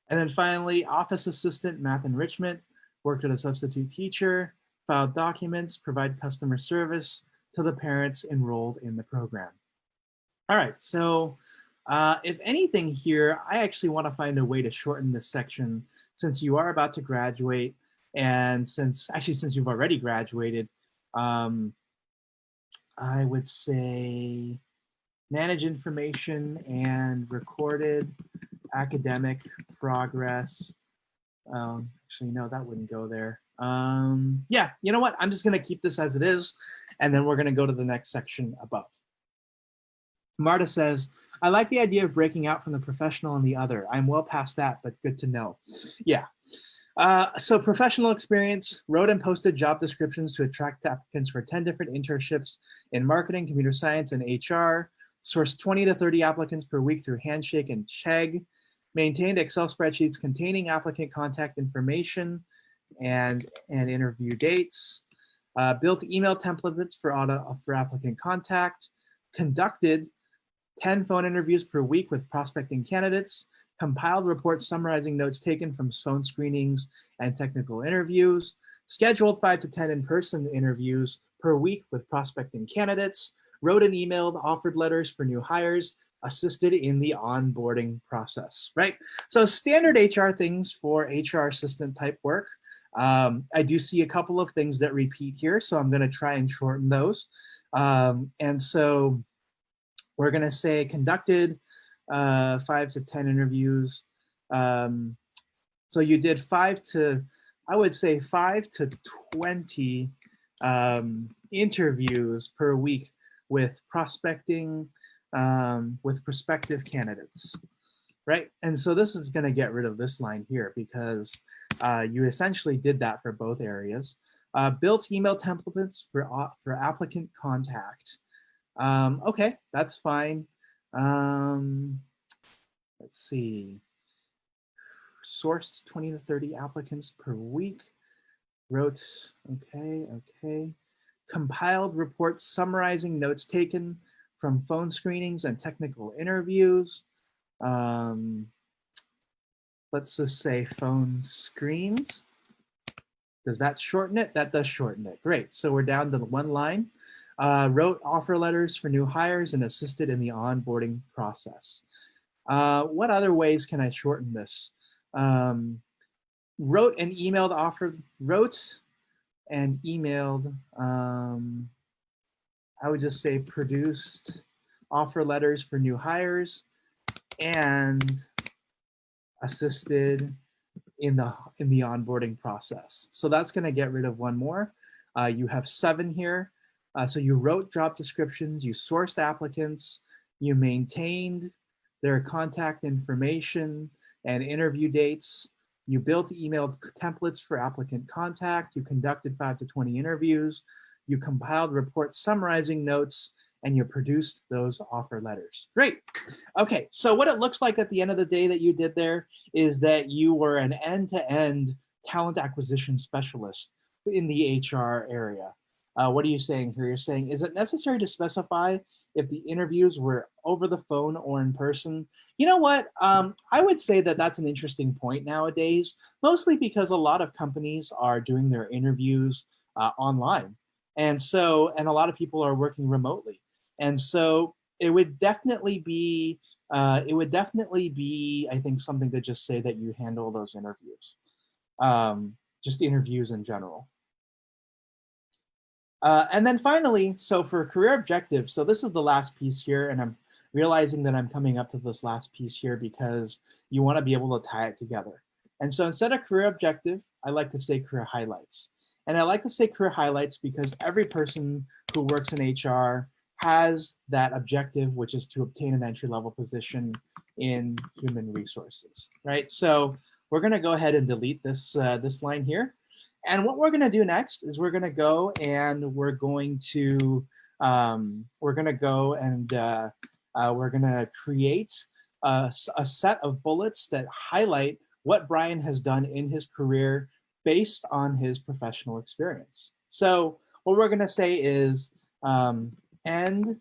And then finally, office assistant, math enrichment, worked with a substitute teacher, filed documents, provide customer service to the parents enrolled in the program. All right, so if anything here, I actually want to find a way to shorten this section since you are about to graduate, and since you've already graduated, I would say manage information and recorded academic progress. Actually, no, that wouldn't go there. Yeah, you know what? I'm just going to keep this as it is, and then we're going to go to the next section above. Marta says, I like the idea of breaking out from the professional and the other. I'm well past that, but good to know. Yeah. So professional experience, wrote and posted job descriptions to attract applicants for 10 different internships in marketing, computer science, and HR, sourced 20 to 30 applicants per week through Handshake and Chegg, maintained Excel spreadsheets containing applicant contact information and interview dates, built email templates for applicant contact, conducted 10 phone interviews per week with prospecting candidates, compiled reports summarizing notes taken from phone screenings and technical interviews, scheduled 5 to 10 in-person interviews per week with prospecting candidates, wrote and emailed offered letters for new hires, assisted in the onboarding process, right? So standard HR things for HR assistant type work. I do see a couple of things that repeat here, so I'm gonna try and shorten those. And so we're gonna say conducted 5 to 10 interviews. So you did 5 to 20 interviews per week with prospecting, with prospective candidates, right? And so this is going to get rid of this line here because you essentially did that for both areas. Built email templates for applicant contact. Okay, that's fine. Let's see. Sourced 20 to 30 applicants per week. Wrote, okay. Compiled reports summarizing notes taken from phone screenings and technical interviews. Let's just say phone screens. Does that shorten it? That does shorten it. Great. So we're down to the 1 line. Wrote offer letters for new hires and assisted in the onboarding process. What other ways can I shorten this? Wrote and emailed I would just say produced offer letters for new hires and assisted in the onboarding process. So that's going to get rid of 1 more. You have 7 here. So you wrote job descriptions, you sourced applicants, you maintained their contact information and interview dates, you built emailed templates for applicant contact, you conducted 5 to 20 interviews, you compiled reports summarizing notes, and you produced those offer letters. Great. Okay, so what it looks like at the end of the day that you did there is that you were an end-to-end talent acquisition specialist in the HR area. What are you saying here? You're saying, is it necessary to specify if the interviews were over the phone or in person? You know what? I would say that that's an interesting point nowadays, mostly because a lot of companies are doing their interviews online. And so, and a lot of people are working remotely. And so it would definitely be, I think, something to just say that you handle those interviews, just interviews in general. And then finally, so for career objectives, so this is the last piece here, and I'm realizing that I'm coming up to this last piece here because you want to be able to tie it together. And so instead of career objective, I like to say career highlights. And I like to say career highlights because every person who works in HR has that objective, which is to obtain an entry-level position in human resources, right? So we're going to go ahead and delete this, this line here. And what we're going to do next is we're going to go and we're going to create a set of bullets that highlight what Brian has done in his career based on his professional experience. So what we're going to say is end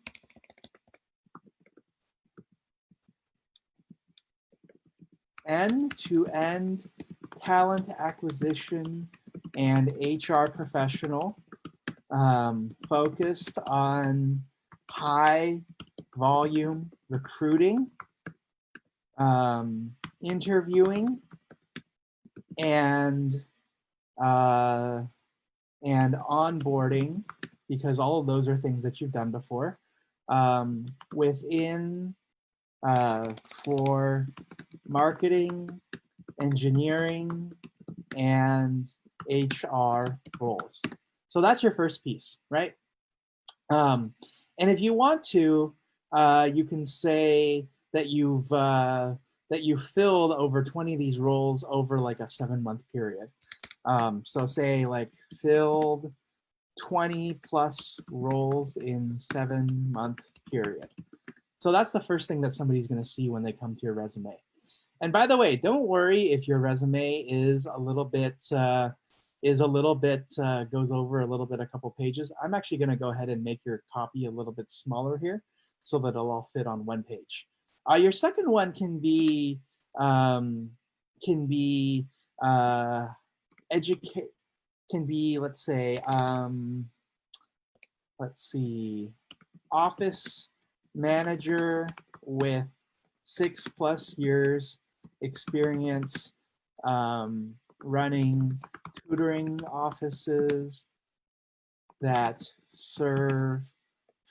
end-to-end talent acquisition and HR professional focused on high volume recruiting, interviewing, and onboarding, because all of those are things that you've done before, within for marketing, engineering, and HR roles. So that's your first piece, right? And if you want to, you can say that you've filled over 20 of these roles over like a 7-month period. So say like filled 20 plus roles in 7-month period. So that's the first thing that somebody's going to see when they come to your resume. And by the way, don't worry if your resume is a little bit goes over a little bit, a couple pages. I'm actually going to go ahead and make your copy a little bit smaller here so that it'll all fit on one page. Your second one can be educate, can be, let's say, let's see, office manager with 6+ years experience running tutoring offices that serve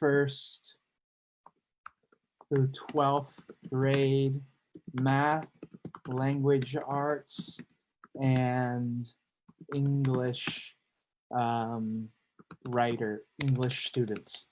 1st through 12th grade math, language arts, and English English students.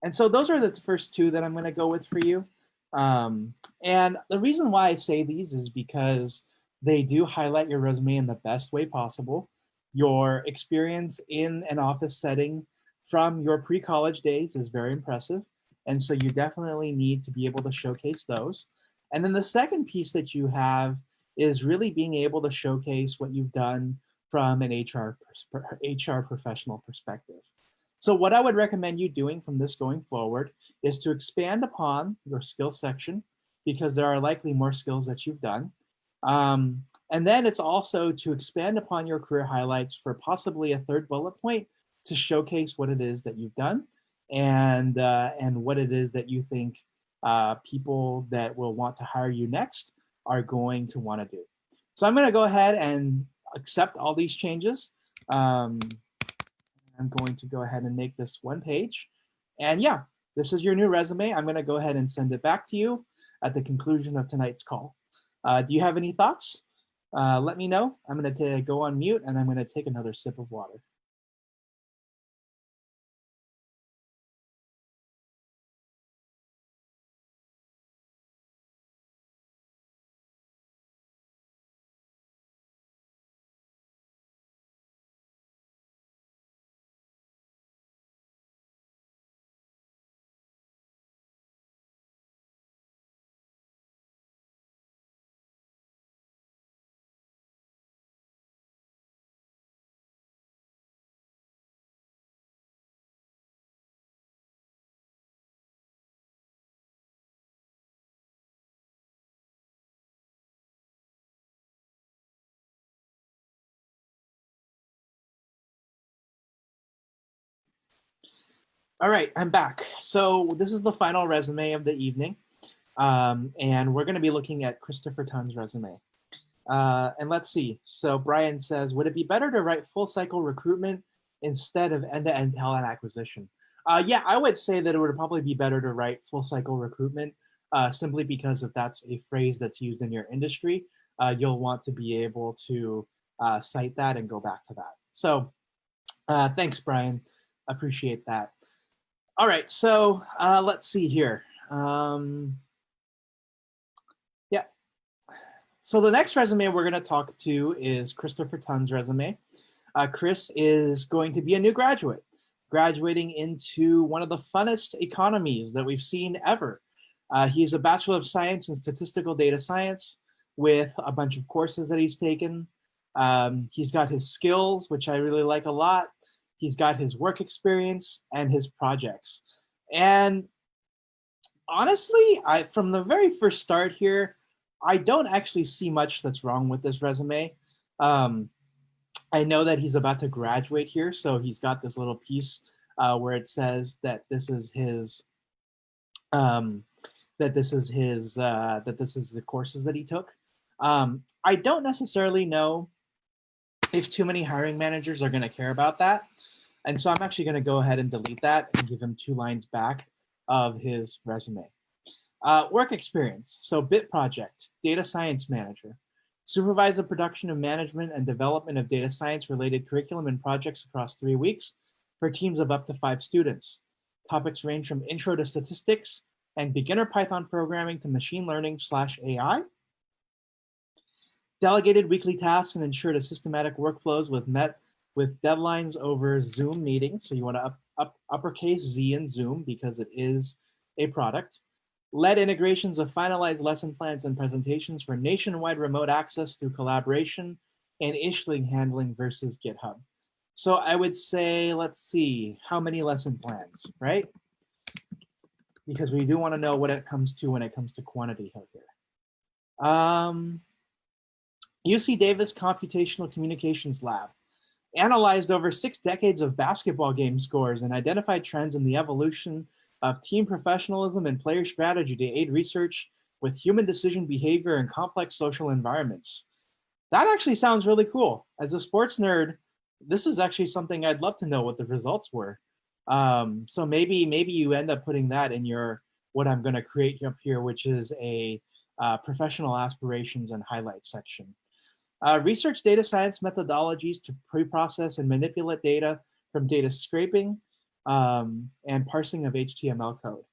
And so those are the first two that I'm going to go with for you. And the reason why I say these is because they do highlight your resume in the best way possible. Your experience in an office setting from your pre-college days is very impressive. And so you definitely need to be able to showcase those. And then the second piece that you have is really being able to showcase what you've done from an HR professional perspective. So what I would recommend you doing from this going forward is to expand upon your skills section, because there are likely more skills that you've done. And then it's also to expand upon your career highlights for possibly a third bullet point to showcase what it is that you've done and what it is that you think people that will want to hire you next are going to want to do. So I'm going to go ahead and accept all these changes. I'm going to go ahead and make this one page. And yeah, this is your new resume. I'm going to go ahead and send it back to you at the conclusion of tonight's call. Do you have any thoughts? Let me know. I'm going to go on mute and I'm going to take another sip of water. All right, I'm back. So this is the final resume of the evening. And we're going to be looking at Christopher Tun's resume. And let's see. So Brian says, would it be better to write full cycle recruitment instead of end-to-end talent acquisition? Yeah, I would say that it would probably be better to write full cycle recruitment simply because if that's a phrase that's used in your industry, you'll want to be able to cite that and go back to that. So thanks, Brian. Appreciate that. All right, so let's see here. Yeah. So the next resume we're going to talk to is Christopher Tun's resume. Chris is going to be a new graduate, graduating into one of the funnest economies that we've seen ever. He's a Bachelor of Science in Statistical Data Science with a bunch of courses that he's taken. He's got his skills, which I really like a lot. He's got his work experience and his projects. And honestly, from the very first start here, I don't actually see much that's wrong with this resume. I know that he's about to graduate here, so he's got this little piece where it says that this is his that this is the courses that he took. I don't necessarily know if too many hiring managers are going to care about that. And so I'm actually going to go ahead and delete that and give him 2 lines back of his resume. Work experience. So BIT project, data science manager. Supervise the production of management and development of data science related curriculum and projects across 3 weeks for teams of up to 5 students. Topics range from intro to statistics and beginner Python programming to machine learning / AI. Delegated weekly tasks and ensured a systematic workflows with deadlines over Zoom meetings. So you want to uppercase Z in Zoom because it is a product. Led integrations of finalized lesson plans and presentations for nationwide remote access through collaboration and issue handling versus GitHub. So I would say, let's see, how many lesson plans, right? Because we do want to know what it comes to when it comes to quantity here. UC Davis Computational Communications Lab analyzed over 6 decades of basketball game scores and identified trends in the evolution of team professionalism and player strategy to aid research with human decision behavior in complex social environments. That actually sounds really cool. As a sports nerd, this is actually something I'd love to know what the results were. So maybe you end up putting that in your, what I'm going to create up here, which is a professional aspirations and highlights section. Research data science methodologies to pre-process and manipulate data from data scraping and parsing of HTML code.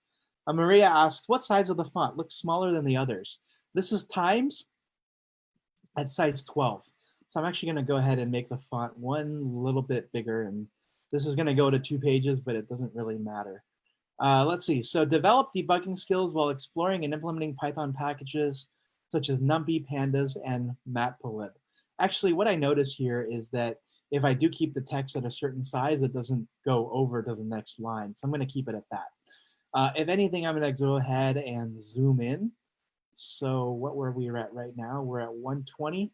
Maria asked, what size of the font looks smaller than the others? This is Times at size 12. So I'm actually going to go ahead and make the font one little bit bigger. And this is going to go to 2 pages, but it doesn't really matter. Let's see. So develop debugging skills while exploring and implementing Python packages such as NumPy, Pandas, and Matplotlib. Actually, what I notice here is that if I do keep the text at a certain size, it doesn't go over to the next line. So I'm going to keep it at that. If anything, I'm going to go ahead and zoom in. So what were we at right now? We're at 120.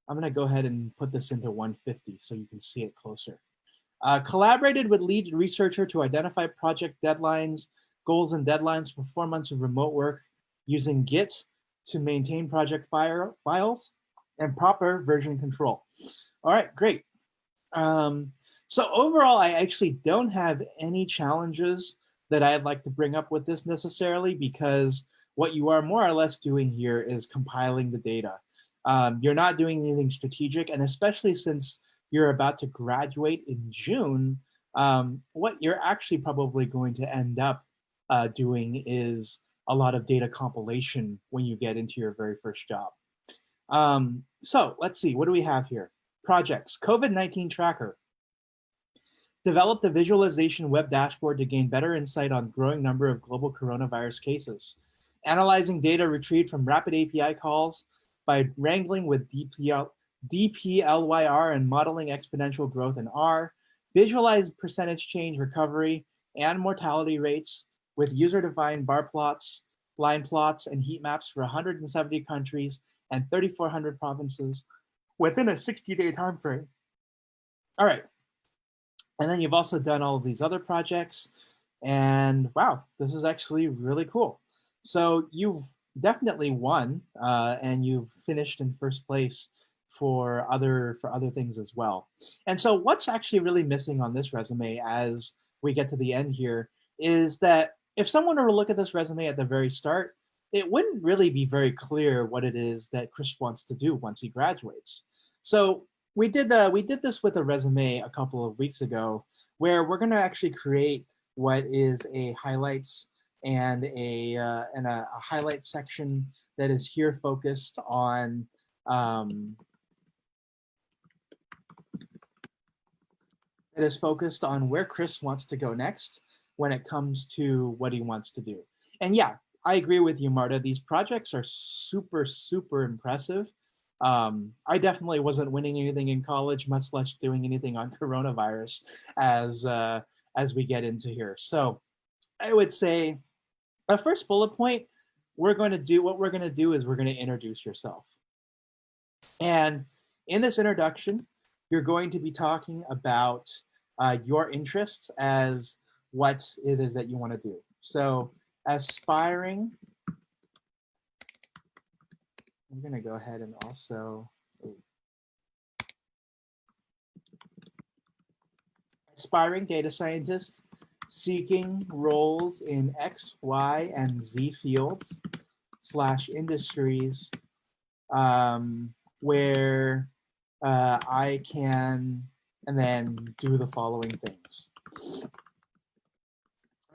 I'm going to go ahead and put this into 150 so you can see it closer. Collaborated with lead researcher to identify project deadlines, goals and deadlines for 4 months of remote work using Git to maintain project files and proper version control. All right, great. So overall, I actually don't have any challenges that I'd like to bring up with this necessarily, because what you are more or less doing here is compiling the data. You're not doing anything strategic, and especially since you're about to graduate in June, what you're actually probably going to end up doing is a lot of data compilation when you get into your very first job. So let's see, what do we have here? Projects, COVID-19 tracker. Developed a visualization web dashboard to gain better insight on growing number of global coronavirus cases. Analyzing data retrieved from rapid API calls by wrangling with DPLYR and modeling exponential growth in R. Visualize percentage change recovery and mortality rates with user-defined bar plots, line plots, and heat maps for 170 countries and 3,400 provinces within a 60-day time frame. All right. And then you've also done all of these other projects. And wow, this is actually really cool. So you've definitely won and you've finished in first place for other things as well. And so what's actually really missing on this resume as we get to the end here is that if someone were to look at this resume at the very start, it wouldn't really be very clear what it is that Chris wants to do once he graduates. So we did this with a resume a couple of weeks ago, where we're going to actually create what is a highlights and a highlight section that is here focused on that is focused on where Chris wants to go next when it comes to what he wants to do. And yeah, I agree with you, Marta. These projects are super, super impressive. I definitely wasn't winning anything in college, much less doing anything on coronavirus as we get into here. So I would say the first bullet point, we're going to do what we're going to do is we're going to introduce yourself. And in this introduction, you're going to be talking about your interests as what it is that you want to do. So aspiring, I'm going to go ahead and also, aspiring data scientist seeking roles in X, Y, and Z fields / industries where I can, and then do the following things.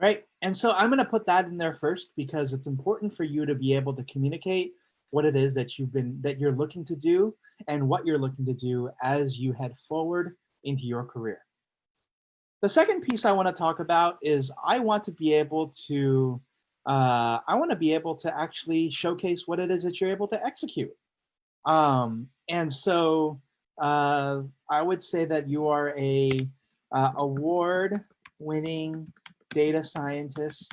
Right, and so I'm going to put that in there first because it's important for you to be able to communicate what it is that you're looking to do and what you're looking to do as you head forward into your career. The second piece I want to talk about is I want to be able to actually showcase what it is that you're able to execute. And so I would say that you are a award-winning data scientist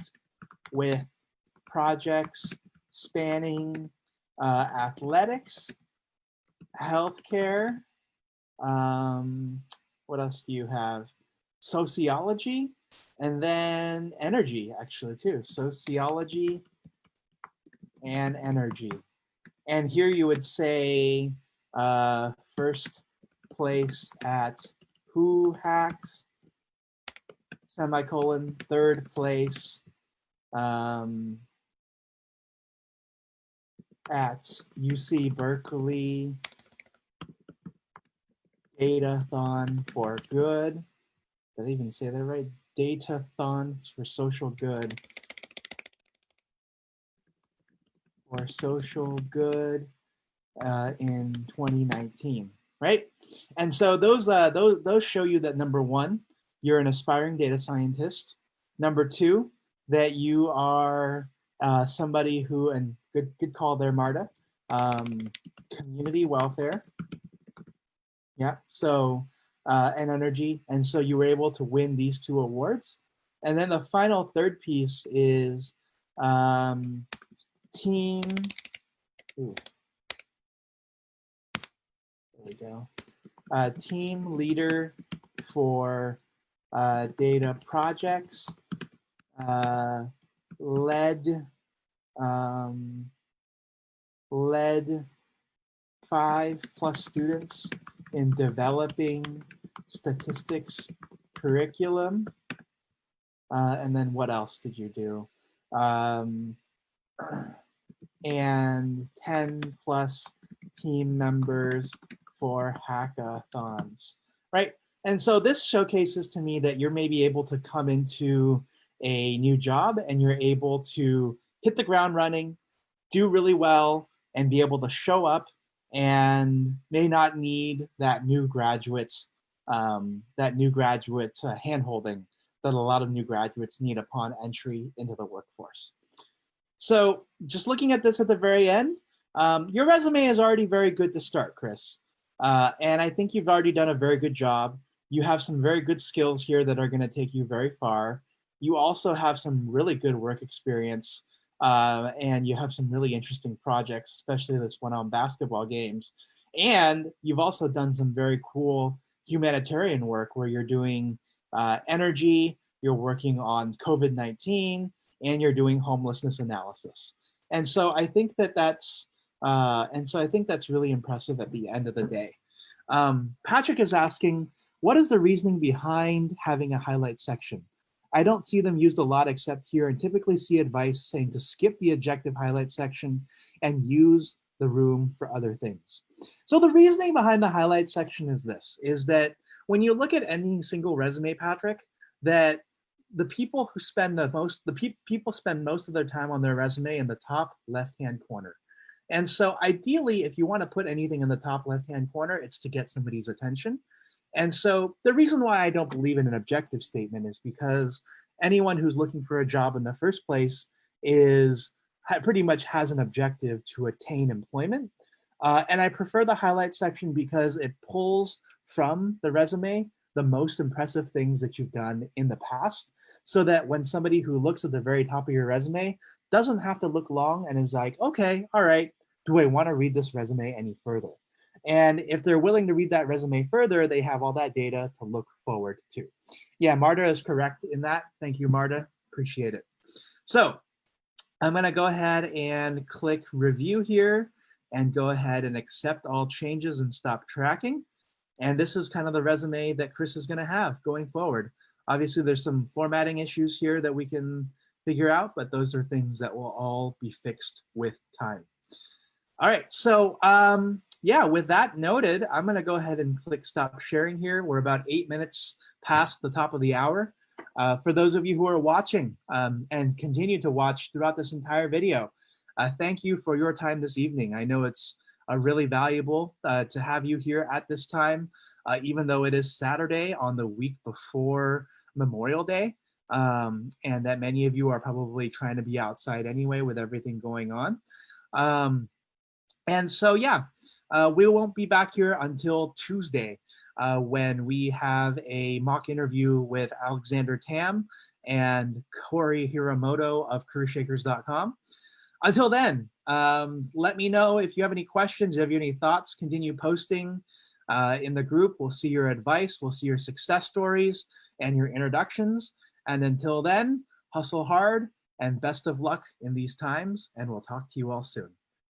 with projects spanning athletics, healthcare, what else do you have? Sociology, and then energy, actually, too. Sociology and energy. And here you would say first place at Who Hacks, semicolon, third place at UC Berkeley, Datathon for Good. Did I even say that right? Datathon for Social Good. For social good in 2019, right? And so those show you that number one, you're an aspiring data scientist. Number two, that you are somebody who, and good call there, Marta, community welfare. Yeah, so and energy, and so you were able to win these two awards. And then the final third piece is team. Ooh. There we go. Team leader for data projects, led 5+ students in developing statistics curriculum. And then what else did you do? And 10+ team members for hackathons, right? And so this showcases to me that you're maybe able to come into a new job and you're able to hit the ground running, do really well, and be able to show up and may not need that new graduate handholding that a lot of new graduates need upon entry into the workforce. So just looking at this at the very end, your resume is already very good to start, Chris. And I think you've already done a very good job. You have some very good skills here that are going to take you very far. You also have some really good work experience, and you have some really interesting projects, especially this one on basketball games. And you've also done some very cool humanitarian work where you're doing energy, you're working on COVID-19, and you're doing homelessness analysis. And so I think that's really impressive at the end of the day. Patrick is asking, what is the reasoning behind having a highlight section? I don't see them used a lot except here, and typically see advice saying to skip the objective highlight section and use the room for other things. So the reasoning behind the highlight section is this, is that when you look at any single resume, Patrick, that the people who spend people spend most of their time on their resume in the top left-hand corner. And so ideally, if you want to put anything in the top left-hand corner, it's to get somebody's attention. And so the reason why I don't believe in an objective statement is because anyone who's looking for a job in the first place is pretty much has an objective to attain employment. And I prefer the highlight section because it pulls from the resume the most impressive things that you've done in the past, so that when somebody who looks at the very top of your resume doesn't have to look long and is like, okay, all right, do I want to read this resume any further? And if they're willing to read that resume further, they have all that data to look forward to. Yeah, Marta is correct in that. Thank you, Marta. Appreciate it. So I'm going to go ahead and click review here and go ahead and accept all changes and stop tracking. And this is kind of the resume that Chris is going to have going forward. Obviously, there's some formatting issues here that we can figure out, but those are things that will all be fixed with time. All right, so yeah, with that noted, I'm going to go ahead and click stop sharing here. We're about 8 minutes past the top of the hour. For those of you who are watching and continue to watch throughout this entire video, thank you for your time this evening. I know it's really valuable to have you here at this time, even though it is Saturday on the week before Memorial Day, and that many of you are probably trying to be outside anyway with everything going on. And so, yeah, we won't be back here until Tuesday when we have a mock interview with Alexander Tam and Corey Hiramoto of CareerShakers.com. Until then, let me know if you have any questions, if you have any thoughts, continue posting in the group. We'll see your advice, we'll see your success stories and your introductions. And until then, hustle hard and best of luck in these times, and we'll talk to you all soon.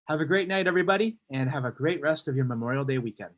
Have a great night, everybody, and have a great rest of your Memorial Day weekend.